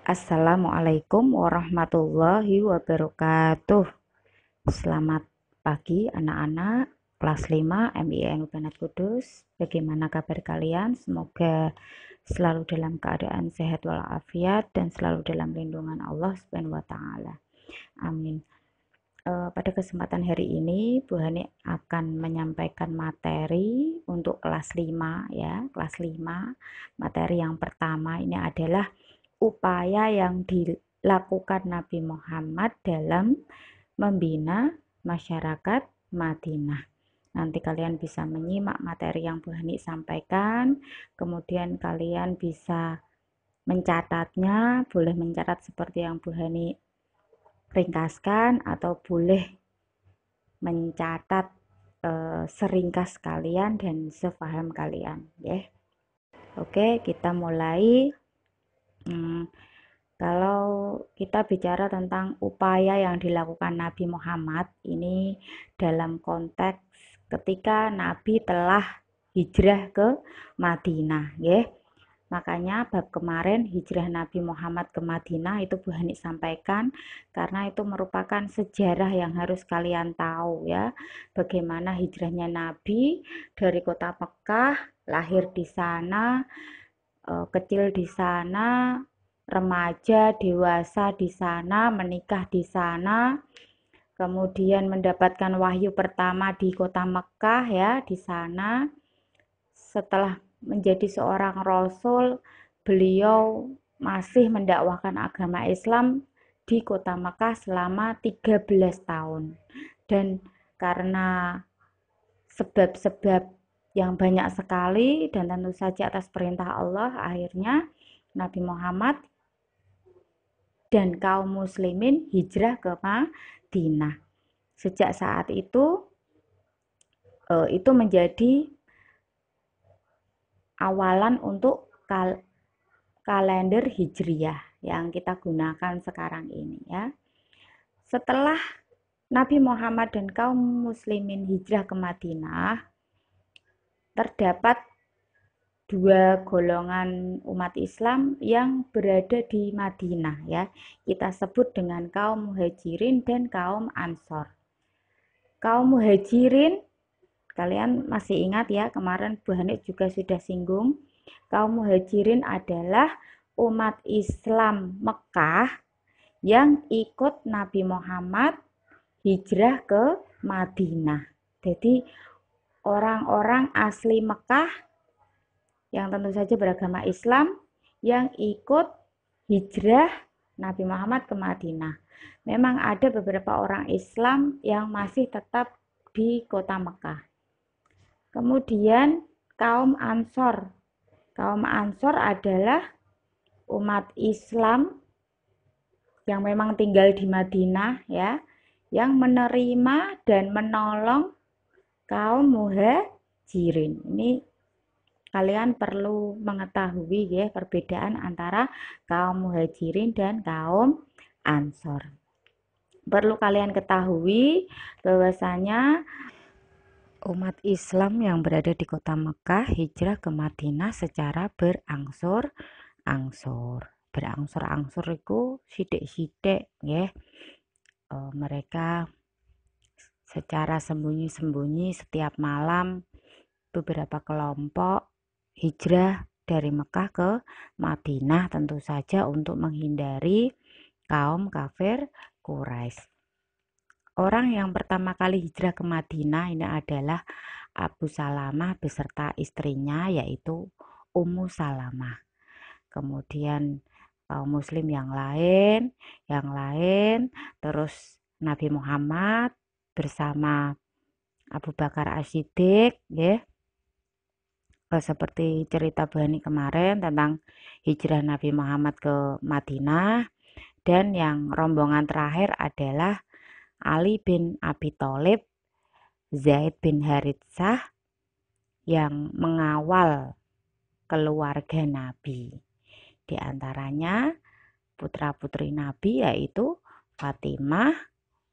Assalamualaikum warahmatullahi wabarakatuh. Selamat pagi anak-anak kelas 5 MIN Ubanat Kudus. Bagaimana kabar kalian? Semoga selalu dalam keadaan sehat walafiat dan selalu dalam lindungan Allah Subhanahu wa taala. Amin. Pada kesempatan hari ini Bu Hani akan menyampaikan materi untuk kelas 5 ya, kelas 5. Materi yang pertama ini adalah upaya yang dilakukan Nabi Muhammad dalam membina masyarakat Madinah. Nanti kalian bisa menyimak materi yang Bu Hani sampaikan, kemudian kalian bisa mencatatnya, boleh mencatat seperti yang Bu Hani ringkaskan atau boleh mencatat seringkas kalian dan sefaham kalian ya. Oke, kita mulai. Kalau kita bicara tentang upaya yang dilakukan Nabi Muhammad ini dalam konteks ketika Nabi telah hijrah ke Madinah ya. Makanya bab kemarin hijrah Nabi Muhammad ke Madinah itu Bu Hani sampaikan karena itu merupakan sejarah yang harus kalian tahu ya. Bagaimana hijrahnya Nabi dari kota Mekah, lahir di sana, kecil di sana, remaja, dewasa di sana, menikah di sana, kemudian mendapatkan wahyu pertama di kota Mekah ya, di sana. Setelah menjadi seorang rasul, beliau masih mendakwahkan agama Islam di kota Mekah selama 13 tahun. Dan karena sebab-sebab yang banyak sekali dan tentu saja atas perintah Allah, akhirnya Nabi Muhammad dan kaum muslimin hijrah ke Madinah. Sejak saat itu menjadi awalan untuk kalender hijriyah yang kita gunakan sekarang ini ya. Setelah Nabi Muhammad dan kaum muslimin hijrah ke Madinah, terdapat dua golongan umat Islam yang berada di Madinah ya. Kita sebut dengan kaum Muhajirin dan kaum Ansor. Kaum Muhajirin, kalian masih ingat ya, kemarin Bu Hani juga sudah singgung. Kaum Muhajirin adalah umat Islam Mekah yang ikut Nabi Muhammad hijrah ke Madinah. Jadi orang-orang asli Mekah yang tentu saja beragama Islam yang ikut hijrah Nabi Muhammad ke Madinah. Memang ada beberapa orang Islam yang masih tetap di kota Mekah. Kemudian kaum Ansor. Kaum Ansor adalah umat Islam yang memang tinggal di Madinah ya, yang menerima dan menolong kaum Muhajirin. Ini kalian perlu mengetahui ya perbedaan antara kaum Muhajirin dan kaum Ansor. Perlu kalian ketahui bahwasanya umat Islam yang berada di kota Mekah hijrah ke Madinah secara berangsur-angsur. Berangsur-angsur itu sithik-sithik nggih. Mereka secara sembunyi-sembunyi setiap malam beberapa kelompok hijrah dari Mekah ke Madinah, tentu saja untuk menghindari kaum kafir Quraisy. Orang yang pertama kali hijrah ke Madinah ini adalah Abu Salamah beserta istrinya yaitu Ummu Salamah. Kemudian kaum muslim yang lain, terus Nabi Muhammad bersama Abu Bakar As-Siddiq ya. Seperti cerita Bu Hani kemarin tentang hijrah Nabi Muhammad ke Madinah, dan yang rombongan terakhir adalah Ali bin Abi Thalib, Zaid bin Haritsah yang mengawal keluarga Nabi. Di antaranya putra-putri Nabi yaitu Fatimah,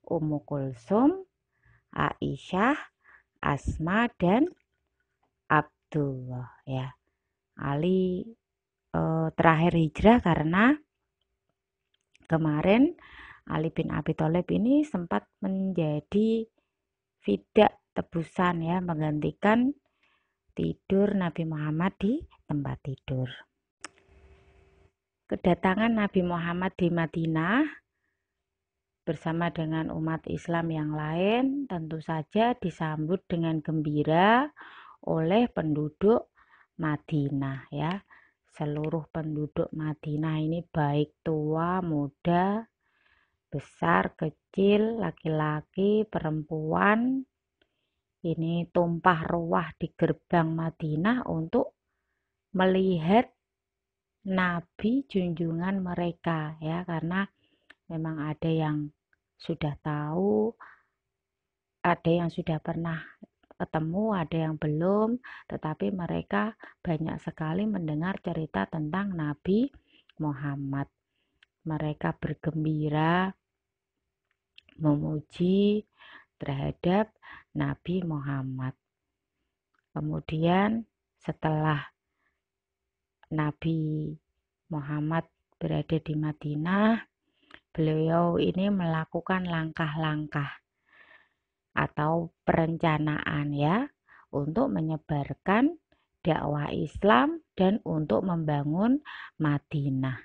Ummu Kulsum, Aisyah, Asma dan Abdullah ya. Ali terakhir hijrah karena Kemarin Ali bin Abi Thalib ini sempat menjadi fidak tebusan ya, menggantikan tidur Nabi Muhammad di tempat tidur. Kedatangan Nabi Muhammad di Madinah bersama dengan umat Islam yang lain tentu saja disambut dengan gembira oleh penduduk Madinah ya. Seluruh penduduk Madinah ini baik tua, muda, besar, kecil, laki-laki, perempuan, ini tumpah ruah di gerbang Madinah untuk melihat Nabi junjungan mereka ya, karena memang ada yang sudah tahu, ada yang sudah pernah ketemu, ada yang belum, tetapi mereka banyak sekali mendengar cerita tentang Nabi Muhammad. Mereka bergembira memuji terhadap Nabi Muhammad. Kemudian setelah Nabi Muhammad berada di Madinah, beliau ini melakukan langkah-langkah atau perencanaan ya untuk menyebarkan dakwah Islam dan untuk membangun Madinah.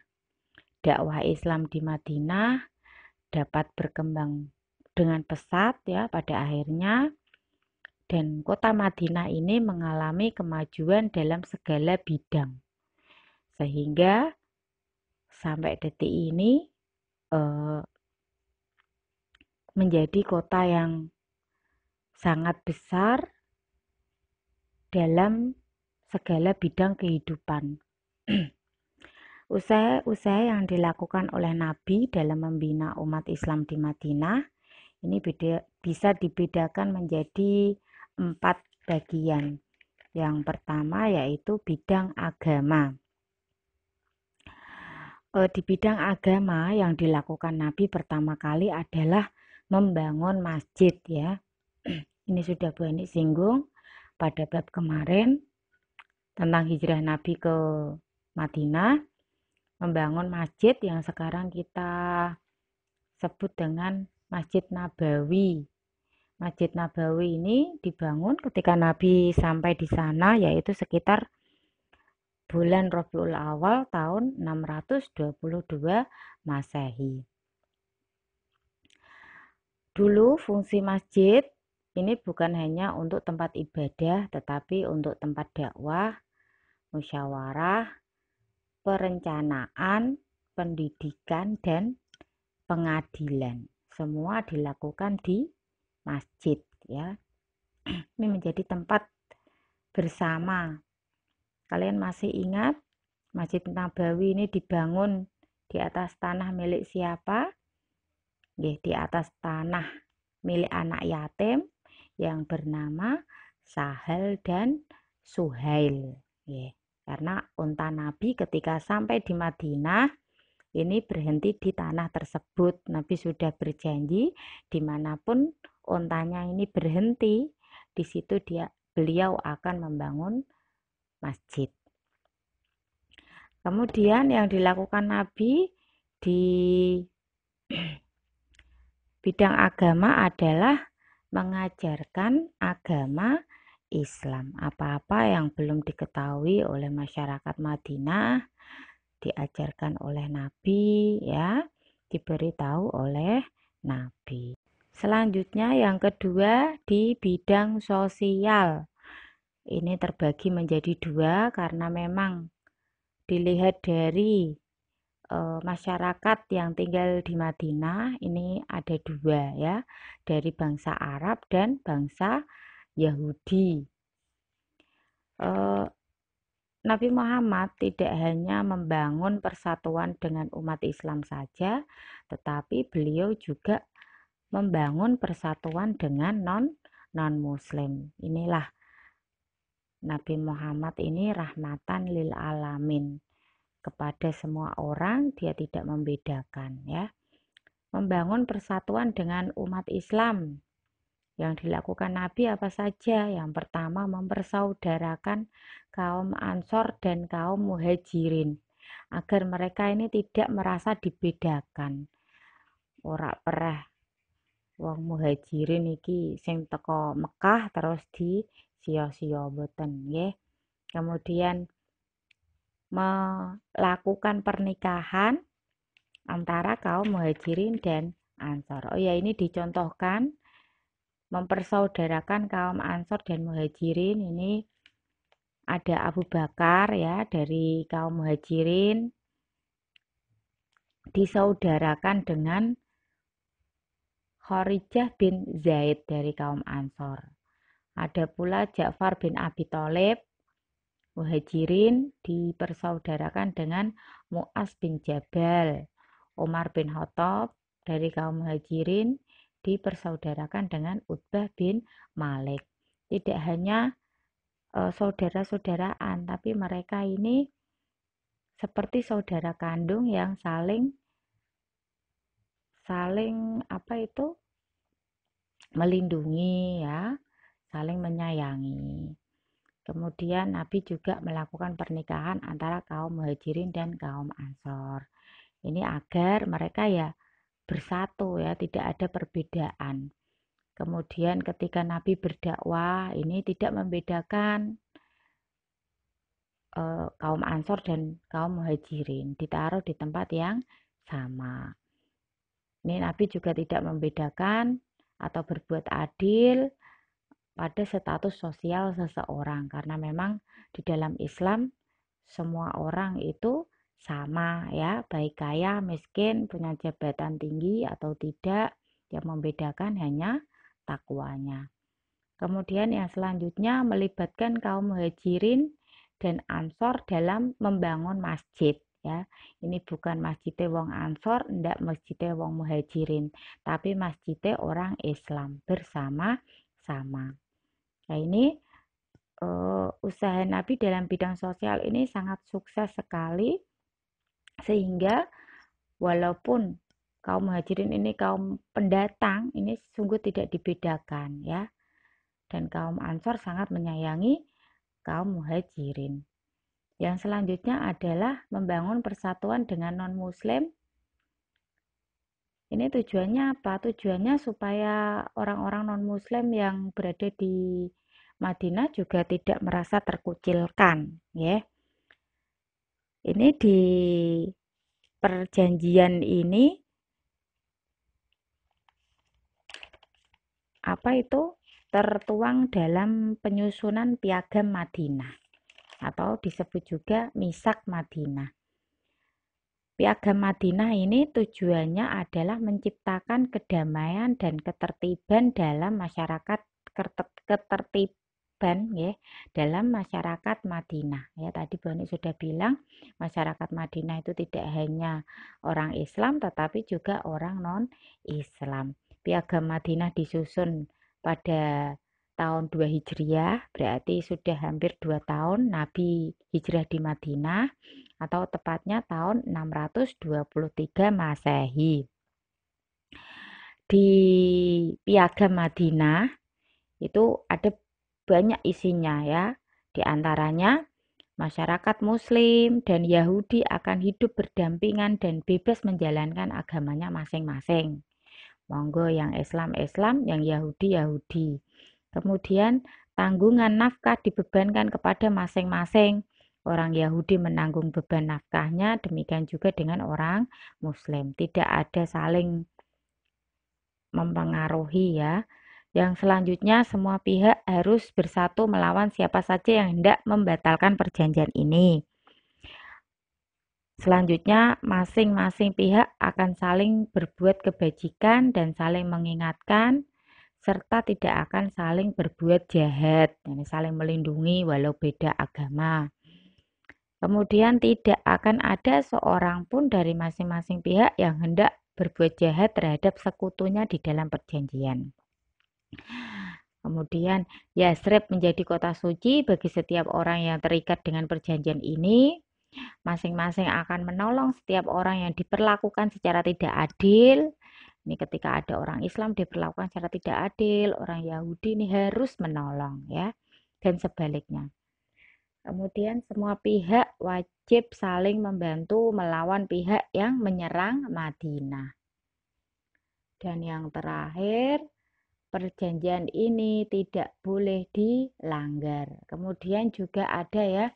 Dakwah Islam di Madinah dapat berkembang dengan pesat ya pada akhirnya, dan kota Madinah ini mengalami kemajuan dalam segala bidang sehingga sampai detik ini menjadi kota yang sangat besar dalam segala bidang kehidupan. Usaha yang dilakukan oleh Nabi dalam membina umat Islam di Madinah ini bisa dibedakan menjadi 4 bagian. Yang pertama yaitu bidang agama. Di bidang agama yang dilakukan Nabi pertama kali adalah membangun masjid ya. Ini sudah Bu Eni singgung pada bab kemarin tentang hijrah Nabi ke Madinah, membangun masjid yang sekarang kita sebut dengan Masjid Nabawi. Masjid Nabawi ini dibangun ketika Nabi sampai di sana, yaitu sekitar bulan Rabiul Awal tahun 622 Masehi. Dulu fungsi masjid ini bukan hanya untuk tempat ibadah, tetapi untuk tempat dakwah, musyawarah, perencanaan, pendidikan, dan pengadilan. Semua dilakukan di masjid ya. Ini menjadi tempat bersama. Kalian masih ingat Masjid Nabawi ini dibangun di atas tanah milik siapa? Di atas tanah milik anak yatim yang bernama Sahal dan Suhail. Karena unta Nabi ketika sampai di Madinah ini berhenti di tanah tersebut. Nabi sudah berjanji dimanapun untanya ini berhenti, di situ beliau akan membangun masjid. Kemudian yang dilakukan Nabi di bidang agama adalah mengajarkan agama Islam. Apa-apa yang belum diketahui oleh masyarakat Madinah diajarkan oleh Nabi ya, diberitahu oleh Nabi. Selanjutnya yang kedua di bidang sosial. Ini terbagi menjadi 2 karena memang dilihat dari masyarakat yang tinggal di Madinah ini ada 2 ya, dari bangsa Arab dan bangsa Yahudi. Nabi Muhammad tidak hanya membangun persatuan dengan umat Islam saja, tetapi beliau juga membangun persatuan dengan non-muslim. Inilah Nabi Muhammad ini rahmatan lil alamin. Kepada semua orang, dia tidak membedakan ya. Membangun persatuan dengan umat Islam. Yang dilakukan Nabi apa saja? Yang pertama mempersaudarakan kaum Ansor dan kaum Muhajirin. agar mereka ini tidak merasa dibedakan. Ora pereh wong muhajirin iki sing teko Mekah terus di sia-sia boten nggih. Kemudian melakukan pernikahan antara kaum muhajirin dan ansor. Oh ya, ini dicontohkan mempersaudarakan kaum ansor dan muhajirin. Ini ada Abu Bakar ya dari kaum muhajirin disaudarakan dengan Kharijah bin Zaid dari kaum ansor. Ada pula Ja'far bin Abi Thalib muhajirin dipersaudarakan dengan Mu'az bin Jabal. Umar bin Khattab dari kaum muhajirin dipersaudarakan dengan Utbah bin Malik. Tidak hanya saudara-saudaraan, tapi mereka ini seperti saudara kandung yang saling melindungi ya, saling menyayangi. Kemudian Nabi juga melakukan pernikahan antara kaum muhajirin dan kaum ansor. Ini agar mereka ya bersatu ya, tidak ada perbedaan. Kemudian ketika Nabi berdakwah, ini tidak membedakan kaum ansor dan kaum muhajirin, ditaruh di tempat yang sama. Ini Nabi juga tidak membedakan atau berbuat adil pada status sosial seseorang, karena memang di dalam Islam semua orang itu sama ya, baik kaya, miskin, punya jabatan tinggi atau tidak, yang membedakan hanya takwanya. Kemudian yang selanjutnya melibatkan kaum muhajirin dan ansor dalam membangun masjid ya. Ini bukan masjidnya wong ansor, ndak masjidnya wong muhajirin, tapi masjidnya orang Islam bersama-sama. Nah, ini usaha Nabi dalam bidang sosial ini sangat sukses sekali, sehingga walaupun kaum muhajirin ini kaum pendatang, ini sungguh tidak dibedakan ya. Dan kaum ansor sangat menyayangi kaum muhajirin. Yang selanjutnya adalah membangun persatuan dengan non-muslim. Ini tujuannya apa? Tujuannya supaya orang-orang non-muslim yang berada di Madinah juga tidak merasa terkucilkan, ya. Ini di perjanjian ini tertuang dalam penyusunan Piagam Madinah atau disebut juga Misak Madinah. Piagam Madinah ini tujuannya adalah menciptakan kedamaian dan ketertiban dalam masyarakat ya, dalam masyarakat Madinah. Ya, tadi Bani sudah bilang masyarakat Madinah itu tidak hanya orang Islam tetapi juga orang non-Islam. Piagam Madinah disusun pada tahun 2 Hijriah, berarti sudah hampir 2 tahun Nabi hijrah di Madinah, atau tepatnya tahun 623 Masehi. Di Piagam Madinah itu ada banyak isinya ya. Di antaranya masyarakat Muslim dan Yahudi akan hidup berdampingan dan bebas menjalankan agamanya masing-masing. Monggo yang Islam, yang Yahudi. Kemudian tanggungan nafkah dibebankan kepada masing-masing. Orang Yahudi menanggung beban nafkahnya, demikian juga dengan orang Muslim. Tidak ada saling mempengaruhi ya. Yang selanjutnya semua pihak harus bersatu melawan siapa saja yang hendak membatalkan perjanjian ini. Selanjutnya masing-masing pihak akan saling berbuat kebajikan dan saling mengingatkan, serta tidak akan saling berbuat jahat, yani saling melindungi walau beda agama. Kemudian tidak akan ada seorang pun dari masing-masing pihak yang hendak berbuat jahat terhadap sekutunya di dalam perjanjian. Kemudian Yasrib menjadi kota suci bagi setiap orang yang terikat dengan perjanjian ini. Masing-masing akan menolong setiap orang yang diperlakukan secara tidak adil. Ini ketika ada orang Islam diperlakukan secara tidak adil, orang Yahudi ini harus menolong ya, dan sebaliknya. Kemudian semua pihak wajib saling membantu melawan pihak yang menyerang Madinah. Dan yang terakhir, perjanjian ini tidak boleh dilanggar. Kemudian juga ada ya,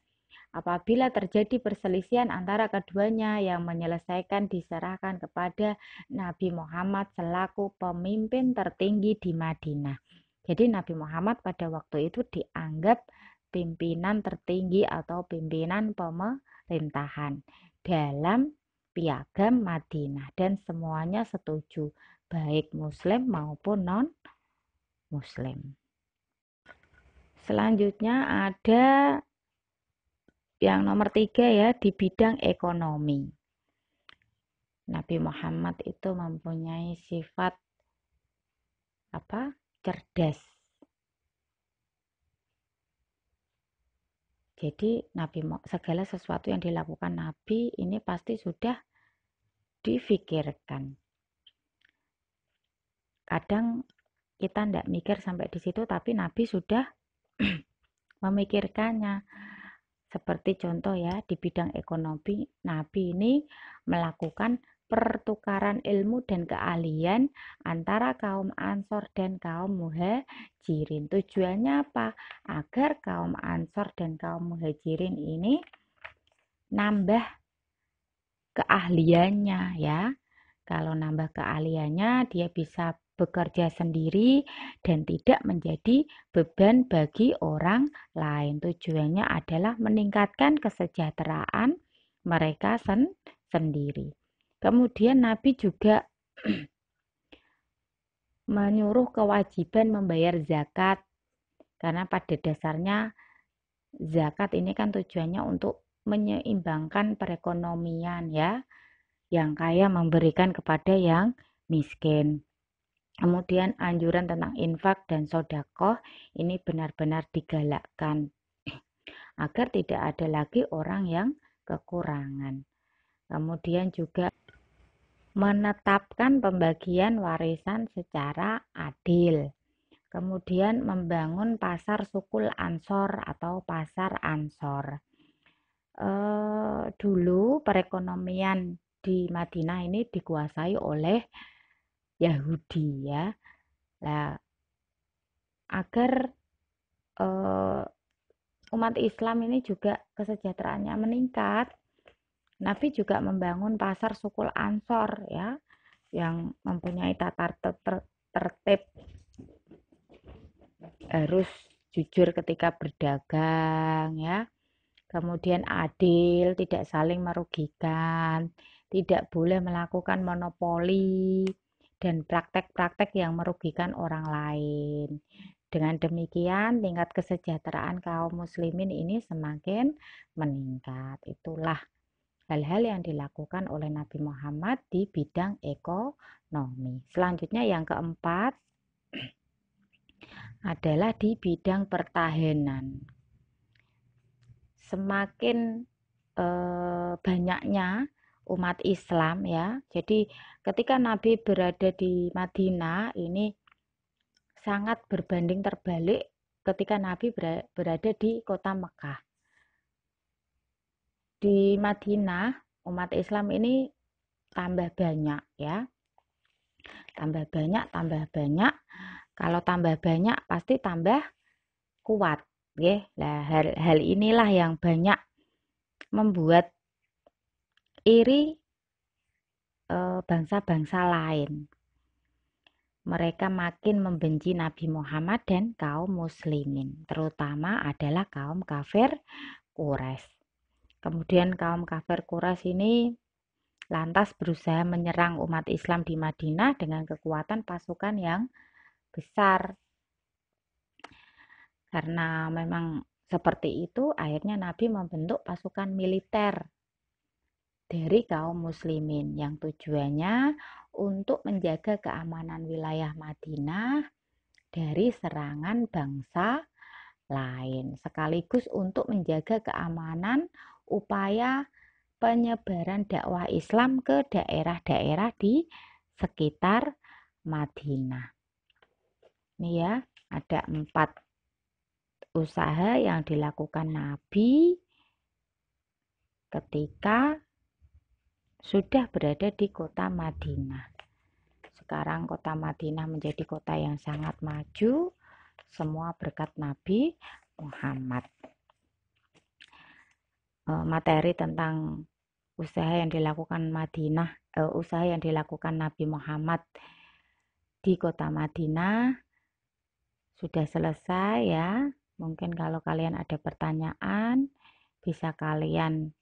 apabila terjadi perselisihan antara keduanya, yang menyelesaikan diserahkan kepada Nabi Muhammad selaku pemimpin tertinggi di Madinah. Jadi Nabi Muhammad pada waktu itu dianggap pimpinan tertinggi atau pimpinan pemerintahan dalam piagam Madinah, dan semuanya setuju, baik Muslim maupun non-Muslim. Selanjutnya ada yang nomor 3 ya, di bidang ekonomi. Nabi Muhammad itu mempunyai sifat cerdas. Jadi segala sesuatu yang dilakukan Nabi ini pasti sudah difikirkan. Kadang kita tidak mikir sampai di situ, tapi Nabi sudah memikirkannya. Seperti contoh ya, di bidang ekonomi, Nabi ini melakukan pertukaran ilmu dan keahlian antara kaum Ansor dan kaum Muhajirin. Tujuannya apa? Agar kaum Ansor dan kaum Muhajirin ini nambah keahliannya ya. Kalau nambah keahliannya, dia bisa bekerja sendiri dan tidak menjadi beban bagi orang lain. Tujuannya adalah meningkatkan kesejahteraan mereka sendiri. Kemudian Nabi juga menyuruh kewajiban membayar zakat, karena pada dasarnya zakat ini kan tujuannya untuk menyeimbangkan perekonomian ya. Yang kaya memberikan kepada yang miskin. Kemudian anjuran tentang infak dan sodakoh ini benar-benar digalakkan agar tidak ada lagi orang yang kekurangan. Kemudian juga menetapkan pembagian warisan secara adil. Kemudian membangun pasar sukul Ansor atau pasar Ansor. Dulu perekonomian di Madinah ini dikuasai oleh Yahudi ya. Nah, agar umat Islam ini juga kesejahteraannya meningkat, Nabi juga membangun pasar sukul Ansor ya, yang mempunyai tata tertib, harus jujur ketika berdagang ya. Kemudian adil, tidak saling merugikan, tidak boleh melakukan monopoli dan praktek-praktek yang merugikan orang lain. Dengan demikian, tingkat kesejahteraan kaum muslimin ini semakin meningkat. Itulah hal-hal yang dilakukan oleh Nabi Muhammad di bidang ekonomi. Selanjutnya yang keempat adalah di bidang pertahanan. Semakin banyaknya umat Islam ya. Jadi ketika Nabi berada di Madinah ini sangat berbanding terbalik ketika Nabi berada di kota Mekah. Di Madinah umat Islam ini tambah banyak ya. Tambah banyak. Kalau tambah banyak pasti tambah kuat, ya. Nah, hal inilah yang banyak membuat iri bangsa-bangsa lain. Mereka makin membenci Nabi Muhammad dan kaum muslimin, terutama adalah kaum kafir Quraisy. Kemudian kaum kafir Quraisy ini lantas berusaha menyerang umat Islam di Madinah dengan kekuatan pasukan yang besar. Karena memang seperti itu, akhirnya Nabi membentuk pasukan militer dari kaum muslimin yang tujuannya untuk menjaga keamanan wilayah Madinah dari serangan bangsa lain, sekaligus untuk menjaga keamanan upaya penyebaran dakwah Islam ke daerah-daerah di sekitar Madinah. Ini ya, ada 4 usaha yang dilakukan Nabi ketika sudah berada di kota Madinah. Sekarang kota Madinah menjadi kota yang sangat maju, semua berkat Nabi Muhammad. Materi tentang usaha yang dilakukan usaha yang dilakukan Nabi Muhammad di kota Madinah sudah selesai ya. Mungkin kalau kalian ada pertanyaan bisa kalian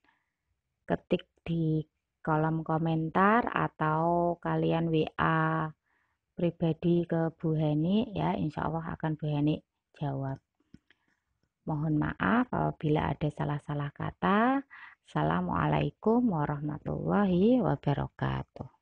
ketik di kolom komentar atau kalian WA pribadi ke Bu Hani ya, insya Allah akan Bu Hani jawab. Mohon maaf apabila ada salah-salah kata. Assalamualaikum warahmatullahi wabarakatuh.